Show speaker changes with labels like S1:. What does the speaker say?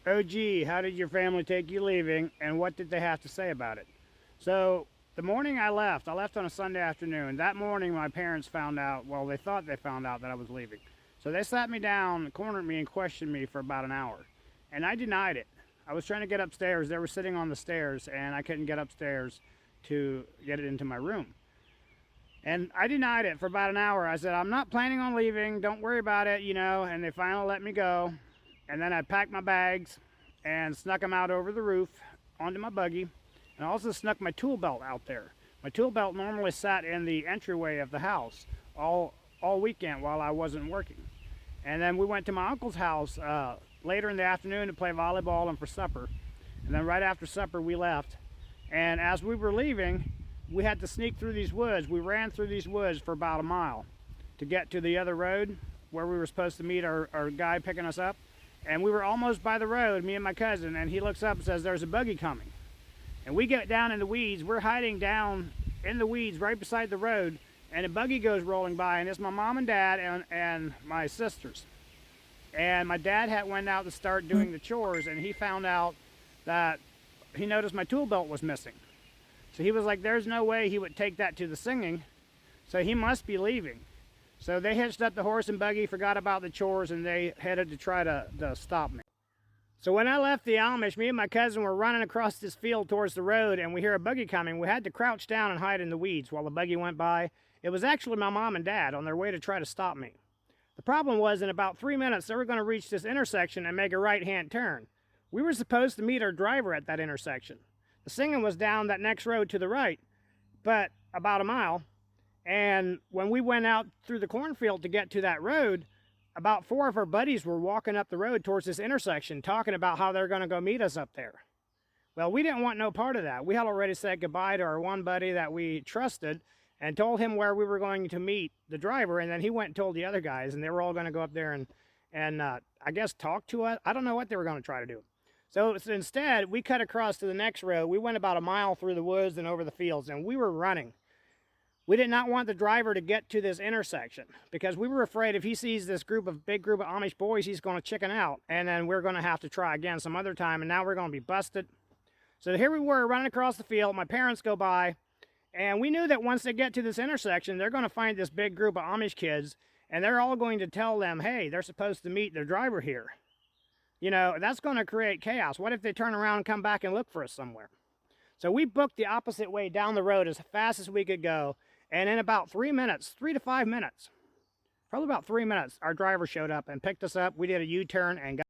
S1: Oh gee, how did your family take you leaving, and what did they have to say about it? So the morning I left on a Sunday afternoon. That morning my parents found out, well, they thought they found out that I was leaving. So they sat me down, cornered me, and questioned me for about an hour. And I denied it. I was trying to get upstairs. They were sitting on the stairs, and I couldn't get upstairs to get it into my room. And I denied it for about an hour. I said, I'm not planning on leaving. Don't worry about it, And they finally let me go. And then I packed my bags and snuck them out over the roof onto my buggy. And I also snuck my tool belt out there. My tool belt normally sat in the entryway of the house all weekend while I wasn't working. And then we went to my uncle's house later in the afternoon to play volleyball and for supper. And then right after supper we left. And as we were leaving, we had to sneak through these woods. We ran through these woods for about a mile to get to the other road where we were supposed to meet our guy picking us up. And we were almost by the road, me and my cousin, and he looks up and says, there's a buggy coming. And we get down in the weeds. We're hiding down in the weeds right beside the road, and a buggy goes rolling by, and it's my mom and dad and my sisters. And my dad had went out to start doing the chores, and he found out that he noticed my tool belt was missing. So he was like, there's no way he would take that to the singing, so he must be leaving. So they hitched up the horse and buggy, forgot about the chores, and they headed to try to stop me. So when I left the Amish, me and my cousin were running across this field towards the road, and we hear a buggy coming. We had to crouch down and hide in the weeds while the buggy went by. It was actually my mom and dad on their way to try to stop me. The problem was, in about 3 minutes, they were going to reach this intersection and make a right-hand turn. We were supposed to meet our driver at that intersection. The singing was down that next road to the right, but about a mile. And when we went out through the cornfield to get to that road, about 4 of our buddies were walking up the road towards this intersection, talking about how they're going to go meet us up there. Well, we didn't want no part of that. We had already said goodbye to our one buddy that we trusted and told him where we were going to meet the driver, and then he went and told the other guys, and they were all going to go up there and I guess talk to us. I don't know what they were going to try to do. So instead, we cut across to the next road. We went about a mile through the woods and over the fields, and we were running. We did not want the driver to get to this intersection because we were afraid if he sees this big group of Amish boys, he's going to chicken out, and then we're going to have to try again some other time, and now we're going to be busted. So here we were running across the field. My parents go by, and we knew that once they get to this intersection, they're going to find this big group of Amish kids, and they're all going to tell them, hey, they're supposed to meet their driver here. That's going to create chaos. What if they turn around and come back and look for us somewhere? So we booked the opposite way down the road as fast as we could go. And in about 3 minutes, 3 to 5 minutes, probably about 3 minutes, our driver showed up and picked us up. We did a U-turn and got